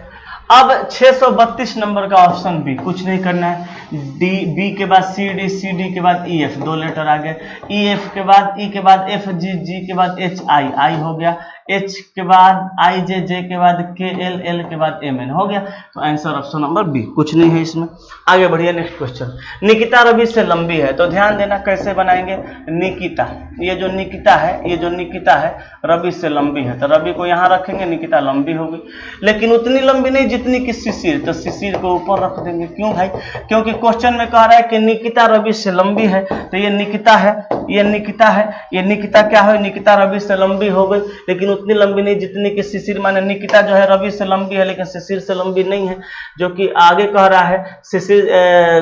अब 632 नंबर का ऑप्शन बी, कुछ नहीं करना है, डी, बी के बाद सी डी, सी डी के बाद ई एफ, 2 लेटर आ गए, ई एफ के बाद ई के बाद एफ जी, जी के बाद एच आई, आई हो गया, एच के बाद आई जे, जे के बाद के एल, एल के बाद एम एन, हो गया, तो आंसर ऑप्शन नंबर बी, कुछ नहीं है इसमें। आगे बढ़िए नेक्स्ट क्वेश्चन, निकिता रवि से लंबी है, तो ध्यान देना कैसे बनाएंगे, निकिता, ये जो निकिता है, ये जो निकिता है रवि से लंबी है, तो रवि को यहाँ रखेंगे, निकिता लंबी होगी, लेकिन उतनी लंबी नहीं जितनी कि शिशिर, तो शिशिर को ऊपर रख देंगे। क्यों भाई, क्योंकि क्वेश्चन में कह रहा है कि निकिता रवि से लंबी है, तो ये निकिता है, ये निकिता है, ये निकिता क्या है, निकिता रवि से लंबी हो गई, लेकिन उतनी लंबी नहीं जितनी कि शिशिर, माने निकिता जो है रवि से लंबी है लेकिन शिशिर से लंबी नहीं है, जो कि आगे कह रहा है शिशिर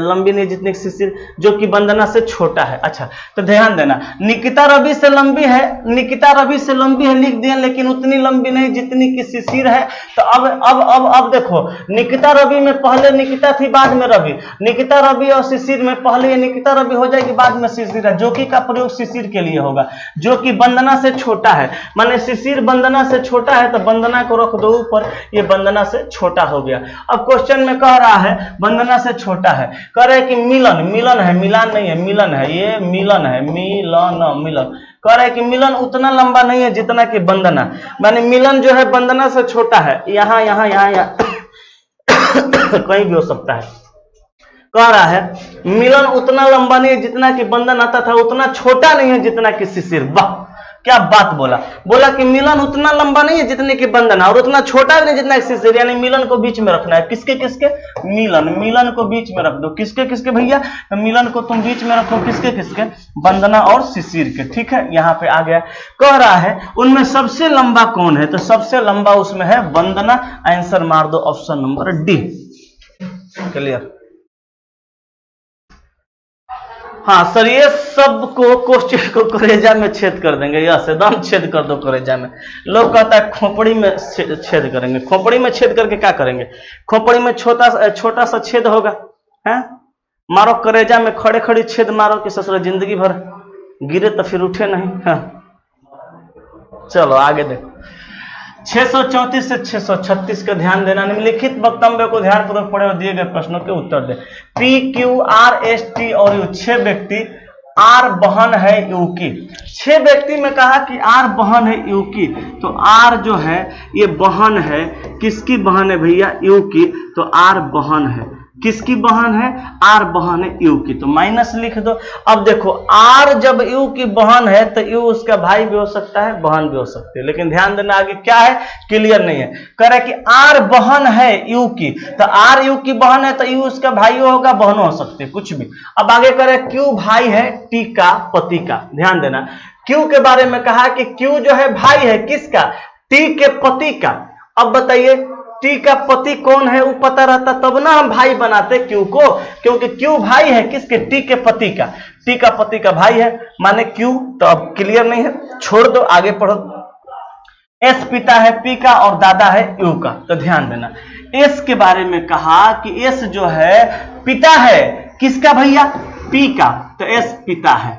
लंबी नहीं जितनी कि शिशिर, जो कि वंदना से छोटा है। अच्छा तो ध्यान देना, निकिता रवि से लंबी है, निकिता रवि से लंबी है लिख दिया, लेकिन उतनी लंबी नहीं जितनी कि शिशिर है। तो अब देखो, निकिता रवि में पहले निकिता थी, बाद में रवि, निकिता रवि और शिशिर में पहले निकिता रवि हो जाएगी, बाद में शिशिर है, जो कि का प्रयोग शिशिर के लिए होगा, जो कि वंदना से छोटा है, माने शिशिर वंदना से छोटा है, तो वंदना को रख दो ऊपर, ये वंदना से छोटा हो गया। अब क्वेश्चन में कह रहा है वंदना से छोटा है, कह रहे कि मिलन, मिलन है, मिलान नहीं है, मिलन है, ये मिलन है, मिलन, मिलन कह रहे कि मिलन उतना लंबा नहीं है जितना कि वंदना, माने मिलन जो है वंदना से छोटा है, यहाँ यहाँ यहाँ यहाँ कहीं भी हो सकता है। कह रहा है मिलन उतना लंबा नहीं है जितना कि वंदन आता था, उतना छोटा नहीं है जितना कि शिशिर। वाह क्या बात बोला, बोला कि मिलन उतना लंबा नहीं है जितने की वंदना, और उतना छोटा भी नहीं जितना कि शिशिर, यानी मिलन को बीच में रखना है। किसके किसके, मिलन, मिलन को बीच में रख दो, किसके किसके भैया, तो मिलन को तुम बीच में रखो, किसके किसके, वंदना और शिशिर के। ठीक है, यहाँ पे आ गया, कह रहा है उनमें सबसे लंबा कौन है, तो सबसे लंबा उसमें है वंदना, आंसर मार दो ऑप्शन नंबर डी। क्लियर, हाँ सर ये सब को क्वेश्चन को करेजा में छेद कर देंगे, यस एकदम छेद कर दो करेजा में। लोग कहता है खोपड़ी में छेद करेंगे, खोपड़ी में छेद करके क्या करेंगे, खोपड़ी में छोटा सा छेद होगा, हैं मारो करेजा में, खड़े खड़ी छेद मारो कि ससुर जिंदगी भर गिरे तो फिर उठे नहीं। हाँ चलो आगे देखो, 634 से 636 का ध्यान देना, निम्नलिखित वक्तव्य को ध्यानपूर्वक पढ़े और दिए गए प्रश्नों के उत्तर दे। P Q R S T और यू, 6 व्यक्ति, आर बहन है यू की। 6 व्यक्ति में कहा कि आर बहन है यू की, तो आर जो है ये बहन है, किसकी बहन है भैया, यू की, तो आर बहन है, किसकी बहन है? आर बहन है यू की, तो माइनस लिख दो। अब देखो आर जब यू की बहन है तो यू उसका भाई भी हो सकता है, बहन भी हो सकती है, लेकिन ध्यान देना आगे क्या है, क्लियर नहीं है। कह रहा है कि आर बहन है यू की, तो आर यू की बहन है तो यू उसका भाई होगा, बहन हो सकती है, कुछ भी। अब आगे कह रहा है क्यू भाई है टी का पति का। ध्यान देना क्यू के बारे में कहा कि क्यू जो है भाई है किसका? टी के पति का। अब बताइए टी का पति कौन है, वो पता रहता तब ना हम भाई बनाते क्यू को, क्योंकि क्यू भाई है किसके? टी के पति का। टी का पति का भाई है माने क्यू, तो अब क्लियर नहीं है, छोड़ दो, आगे पढ़ो। एस पिता है पी का और दादा है यू का। तो ध्यान देना एस के बारे में कहा कि एस जो है पिता है किसका भैया? पी का। तो एस पिता है,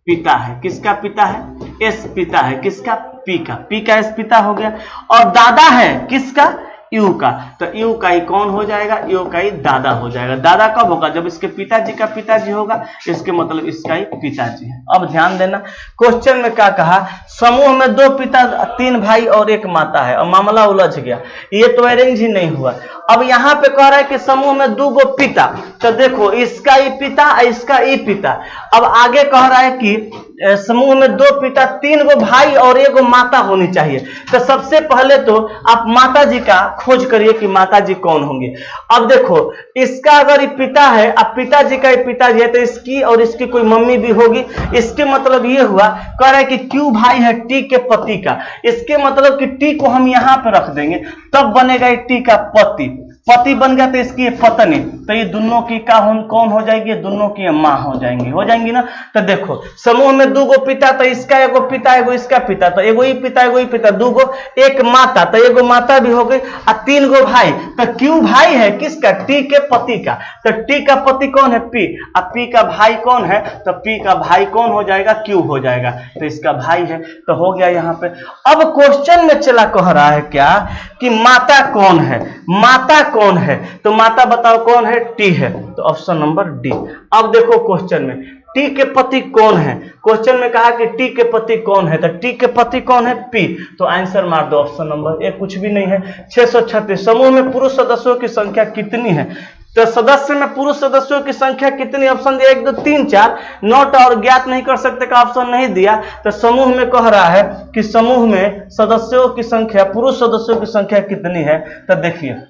पिता है किसका? पिता है एस, पिता है किसका? पी का। पी का एस पिता हो गया, और दादा है किसका? यू का। तो यू का ही कौन हो जाएगा? यू का ही दादा हो जाएगा। दादा कब होगा? जब इसके पिताजी का पिताजी होगा, इसके मतलब इसका ही पिताजी है। अब ध्यान देना क्वेश्चन में क्या कहा, समूह में 2 पिता 3 भाई और 1 माता है, और मामला उलझ गया, ये तो अरेंज ही नहीं हुआ। अब यहां पे कह रहा है कि समूह में 2 गो पिता, तो देखो इसका ही पिता इसका ही पिता। अब आगे कह रहा है कि समूह में 2 पिता 3 गो भाई और 1 गो माता होनी चाहिए। तो सबसे पहले तो आप माता जी का खोज करिए कि माता जी कौन होंगे। अब देखो इसका अगर ये पिता है, अब पिताजी का पिताजी है, तो इसकी और इसकी कोई मम्मी भी होगी। इसके मतलब ये हुआ, कह रहा है कि क्यू भाई है टी के पति का, इसके मतलब कि टी को हम यहां पर रख देंगे, तब बनेगा टी का पति। पति बन गया तो इसकी पत्नी, तो ये दोनों की का कौन हो जाएगी? दोनों की मां हो जाएंगी ना। तो देखो समूह में 2 गो पिता, तो इसका एगो पिता एगो इसका पिता, तो एगो ही पिता एगो ही पिता, 2 गो, 1 माता, तो एगो माता भी हो गई, और 3 गो भाई। तो क्यू भाई है किसका? टी के पति का। तो टी का पति कौन है? पी, और पी का भाई कौन है? तो पी का भाई कौन हो जाएगा? क्यू हो जाएगा, तो इसका भाई है। तो हो गया यहां पे। अब क्वेश्चन में चला कह रहा है क्या कि माता कौन है? माता कौन है? तो माता बताओ कौन है? टी है, तो ऑप्शन नंबर डी। अब देखो क्वेश्चन में टी के पति कौन है? क्वेश्चन में कहा कि टी के पति कौन है, तो टी के पति कौन है? पी, तो आंसर मार दो ऑप्शन नंबर ए, कुछ भी नहीं है। 636 समूह में पुरुष सदस्यों की संख्या कितनी है? तो सदस्य में पुरुष सदस्यों की संख्या कितनी? ऑप्शन दिया 1 2 3 4, नोट और ज्ञात नहीं कर सकते का ऑप्शन नहीं दिया। तो समूह में कह रहा है कि समूह में सदस्यों की संख्या, पुरुष सदस्यों की संख्या कितनी है? तो देखिए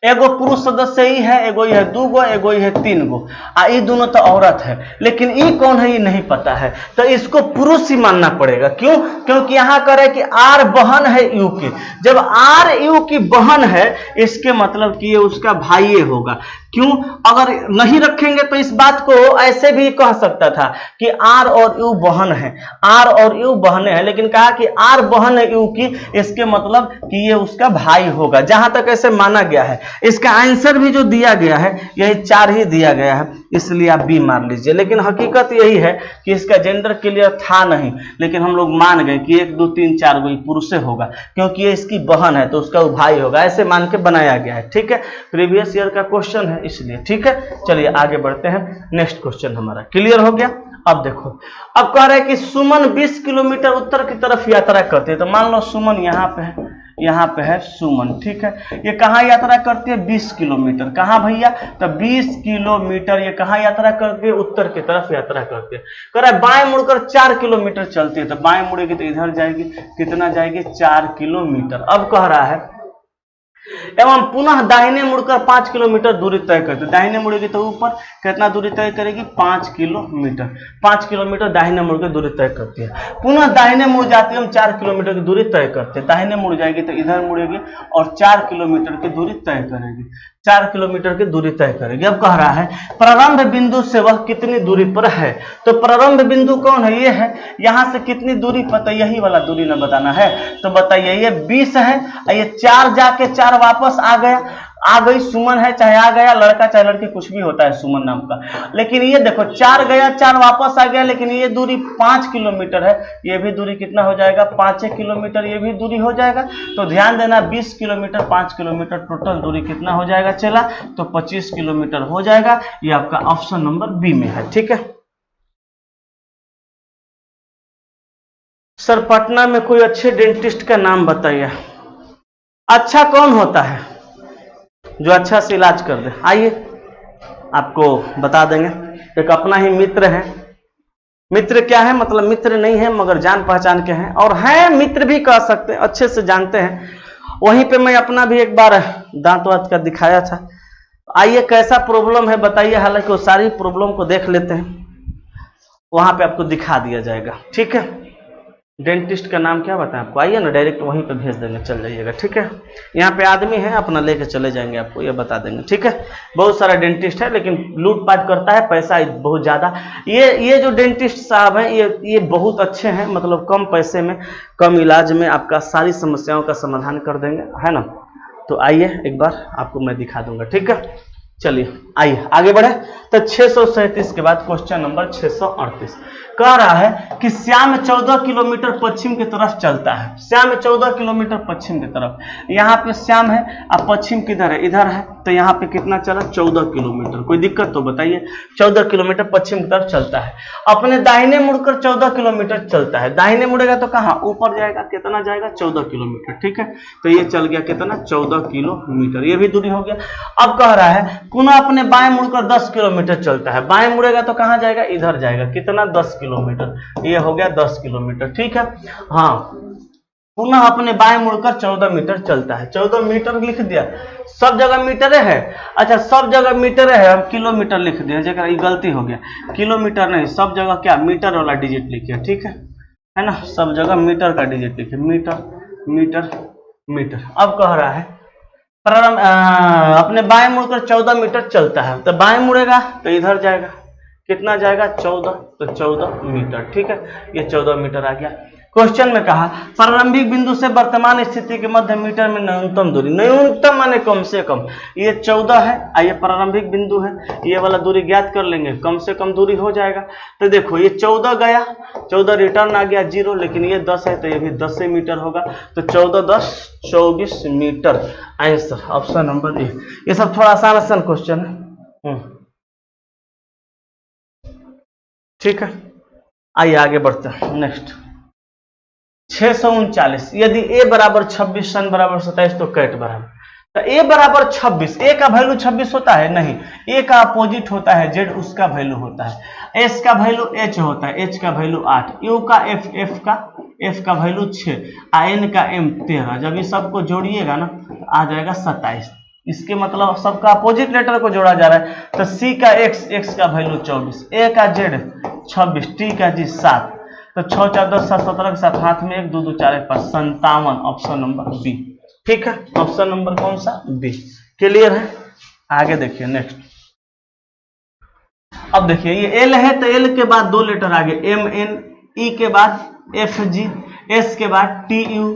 एगो पुरुष सदस्य ही है, एगो ही है 2 गो, एगो ही है 3 गो, ये दोनों तो औरत है, लेकिन ये कौन है ये नहीं पता है, तो इसको पुरुष ही मानना पड़ेगा। क्यों? क्योंकि यहां करे कि आर बहन है यू की। जब आर यू की बहन है, इसके मतलब कि ये उसका भाई होगा। क्यों? अगर नहीं रखेंगे तो इस बात को ऐसे भी कह सकता था कि आर और यू बहन है, आर और यू बहने हैं, लेकिन कहा कि आर बहन है यू की, इसके मतलब कि ये उसका भाई होगा। जहां तक ऐसे माना गया है, इसका आंसर भी जो दिया गया है यही 4 ही दिया गया है, इसलिए आप बी मार लीजिए। लेकिन हकीकत यही है कि इसका जेंडर क्लियर था नहीं, लेकिन हम लोग मान गए कि 1 2 3 4 गो पुरुष होगा, क्योंकि ये इसकी बहन है तो उसका वो भाई होगा, ऐसे मान के बनाया गया है। ठीक है, प्रीवियस ईयर का क्वेश्चन है इसलिए। ठीक है, चलिए आगे बढ़ते हैं। नेक्स्ट क्वेश्चन हमारा क्लियर हो गया। अब देखो, अब कह रहा है कि सुमन 20 किलोमीटर उत्तर की तरफ यात्रा करती है। तो मान लो सुमन यहाँ पे है, यहाँ पे है सुमन। ठीक है, ये कहाँ यात्रा करती है? 20 किलोमीटर। कहाँ भैया? तो 20 किलोमीटर ये कहाँ यात्रा करती है? उत्तर की तरफ यात्रा करती है। कह रहा है बाएं मुड़कर 4 किलोमीटर चलती है। तो बाएं मुड़ेगी तो इधर जाएगी, कितना जाएगी? 4 किलोमीटर। अब कह रहा है एवं पुनः दाहिने मुड़कर 5 किलोमीटर दूरी तय करती है। दाहिने मुड़ेगी तो ऊपर कितना दूरी तय करेगी? 5 किलोमीटर। 5 किलोमीटर दाहिने मुड़ के दूरी तय करती है। पुनः दाहिने मुड़ जाती है, हम 4 किलोमीटर की दूरी तय करते हैं। दाहिने मुड़ जाएगी तो इधर मुड़ेगी और 4 किलोमीटर की दूरी तय करेगी, 4 किलोमीटर की दूरी तय करेगी। अब कह रहा है प्रारंभ बिंदु से वह कितनी दूरी पर है। तो प्रारंभ बिंदु कौन है? ये है। यहां से कितनी दूरी पता, यही वाला दूरी ना बताना है। तो बताइए ये 20 है, ये 4 जाके 4 वापस आ गया, आ गई सुमन है, चाहे आ गया लड़का चाहे लड़की कुछ भी होता है सुमन नाम का। लेकिन ये देखो 4 गया 4 वापस आ गया, लेकिन ये दूरी 5 किलोमीटर है, ये भी दूरी कितना हो जाएगा? 5 किलोमीटर ये भी दूरी हो जाएगा। तो ध्यान देना 20 किलोमीटर 5 किलोमीटर टोटल दूरी कितना हो जाएगा? चला तो 25 किलोमीटर हो जाएगा। ये आपका ऑप्शन नंबर बी में है। ठीक है सर, पटना में कोई अच्छे डेंटिस्ट का नाम बताइए। अच्छा कौन होता है? जो अच्छा से इलाज कर दे। आइए आपको बता देंगे। एक अपना ही मित्र है, मित्र क्या है मतलब मित्र नहीं है मगर जान पहचान के हैं, और हैं मित्र भी कह सकते हैं, अच्छे से जानते हैं। वहीं पे मैं अपना भी एक बार दांत वात का दिखाया था। आइए कैसा प्रॉब्लम है बताइए, हालांकि वो सारी प्रॉब्लम को देख लेते हैं, वहां पे आपको दिखा दिया जाएगा। ठीक है, डेंटिस्ट का नाम क्या बताएं आपको, आइए ना डायरेक्ट वहीं पे भेज देंगे, चल जाइएगा। ठीक है, यहाँ पे आदमी है अपना लेके चले जाएंगे, आपको ये बता देंगे। ठीक है, बहुत सारा डेंटिस्ट है लेकिन लूटपाट करता है, पैसा बहुत ज्यादा। ये जो डेंटिस्ट साहब हैं ये बहुत अच्छे हैं, मतलब कम पैसे में कम इलाज में आपका सारी समस्याओं का समाधान कर देंगे, है ना। तो आइए एक बार आपको मैं दिखा दूंगा। ठीक है, चलिए आइए आगे बढ़े। तो 637 के बाद क्वेश्चन नंबर 638 कह रहा है कि श्याम 14 किलोमीटर पश्चिम की तरफ चलता है। श्याम 14 किलोमीटर पश्चिम की तरफ, यहाँ पे श्याम है, अब पश्चिम किधर है, इधर है, तो यहाँ पे कितना चला 14 किलोमीटर। कोई दिक्कत तो बताइए, 14 किलोमीटर पश्चिम की तरफ चलता है। अपने दाहिने मुड़कर 14 किलोमीटर चलता है। दाहिने मुड़ेगा तो कहाँ, ऊपर जाएगा, कितना जाएगा 14 किलोमीटर। ठीक है, तो ये चल गया कितना 14 किलोमीटर, ये भी दूरी हो गया। अब कह रहा है पुनः अपने बाएं मुड़कर 10 किलोमीटर चलता है। बाएं मुड़ेगा तो कहां जाएगा, इधर जाएगा, कितना 10 किलोमीटर, ये हो गया 10 किलोमीटर। ठीक है, हाँ पुनः अपने बाएं मुड़कर 14 मीटर चलता है। 14 मीटर लिख दिया, सब जगह मीटर है। अच्छा सब जगह मीटर है, हम किलोमीटर लिख दिया, जगह ये गलती हो गया, किलोमीटर नहीं, सब जगह क्या मीटर वाला डिजिट लिखिए। ठीक है ना, सब जगह मीटर का डिजिट लिखिए, मीटर मीटर मीटर। अब कह रहा है अपने बाएं मुड़कर 14 मीटर चलता है, तो बाएं मुड़ेगा तो इधर जाएगा, कितना जाएगा 14, तो 14 मीटर। ठीक है, ये 14 मीटर आ गया। क्वेश्चन में कहा प्रारंभिक बिंदु से वर्तमान स्थिति के मध्य मीटर में न्यूनतम दूरी, न्यूनतम माने कम से कम, ये 14 है, ये प्रारंभिक बिंदु है, ये वाला दूरी ज्ञात कर लेंगे, कम से कम दूरी हो जाएगा। तो देखो ये 14 गया, 14 रिटर्न आ गया 0, लेकिन ये 10 है तो ये भी 10 मीटर होगा, तो 14 10 24 meter. Answer option number A. ये सब थोड़ा आसान क्वेश्चन है। ठीक है, आइए आगे बढ़ते हैं। नेक्स्ट 639, यदि a बराबर 26 सन बराबर 27 तो कैट बराबर, तो a बराबर 26, a का वैल्यू 26 होता है नहीं, a का अपोजिट होता है z, उसका वैल्यू होता है, s का वैल्यू h होता है, h का वैल्यू 8, u का f का वैल्यू 6, n का m 13। जब ये सबको जोड़िएगा ना तो आ जाएगा 27। इसके मतलब सबका अपोजिट लेटर को जोड़ा जा रहा है, तो c का x का वैल्यू 24, a का z 26, t का g 7, तो 6 4 10 7 17 के साथ हाथ में 1 2 2 4 1 5 57, ऑप्शन नंबर बी। ठीक है, ऑप्शन नंबर कौन सा, बी। क्लियर है, आगे देखिए नेक्स्ट। अब देखिए ये एल है, तो एल के बाद 2 लेटर आगे एम एन, ई के बाद एफ जी, एस के बाद टी यू।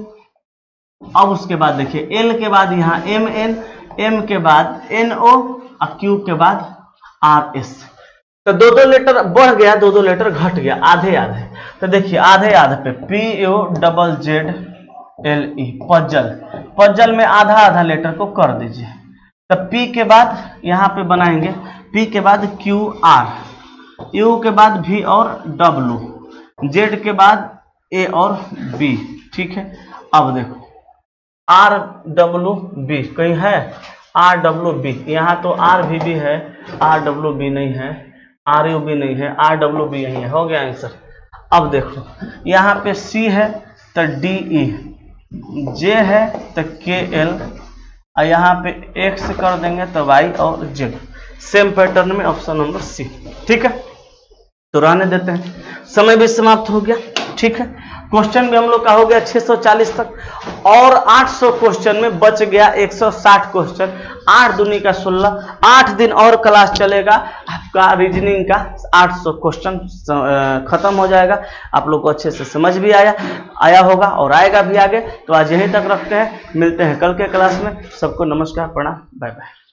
अब उसके बाद देखिए एल के बाद यहाँ एम एन, एम के बाद एन ओ, और क्यू के बाद आर एस। तो 2 लेटर बढ़ गया, 2 लेटर घट गया, आधे आधे। तो देखिए आधे आधे पे P U double Z L E, puzzle में आधा आधा लेटर को कर दीजिए। तो पी के बाद यहाँ पे बनाएंगे, पी के बाद क्यू आर, यू के बाद वी और डब्लू, जेड के बाद ए और बी। ठीक है, अब देखो आर डब्लू बी कहीं है, आर डब्लू बी, यहाँ तो आर भी है, आर डब्लू बी नहीं है, आर यू बी नहीं है, आर डब्लू बी यही है, हो गया आंसर। अब देखो यहाँ पे सी है तो डी ई, जे है तो के एल, और यहाँ पे एक्स कर देंगे तो वाई और जेड। सेम पैटर्न में ऑप्शन नंबर सी। ठीक है, तो रहने देते हैं, समय भी समाप्त हो गया। ठीक है, क्वेश्चन भी हम लोग का हो गया 640 तक, और 800 क्वेश्चन में बच गया 160 क्वेश्चन, 8 दूनी का 16, 8 दिन और क्लास चलेगा आपका रीजनिंग का, 800 क्वेश्चन खत्म हो जाएगा। आप लोग को अच्छे से समझ भी आया होगा और आएगा भी आगे। तो आज यहीं तक रखते हैं, मिलते हैं कल के क्लास में। सबको नमस्कार, प्रणाम, बाय बाय।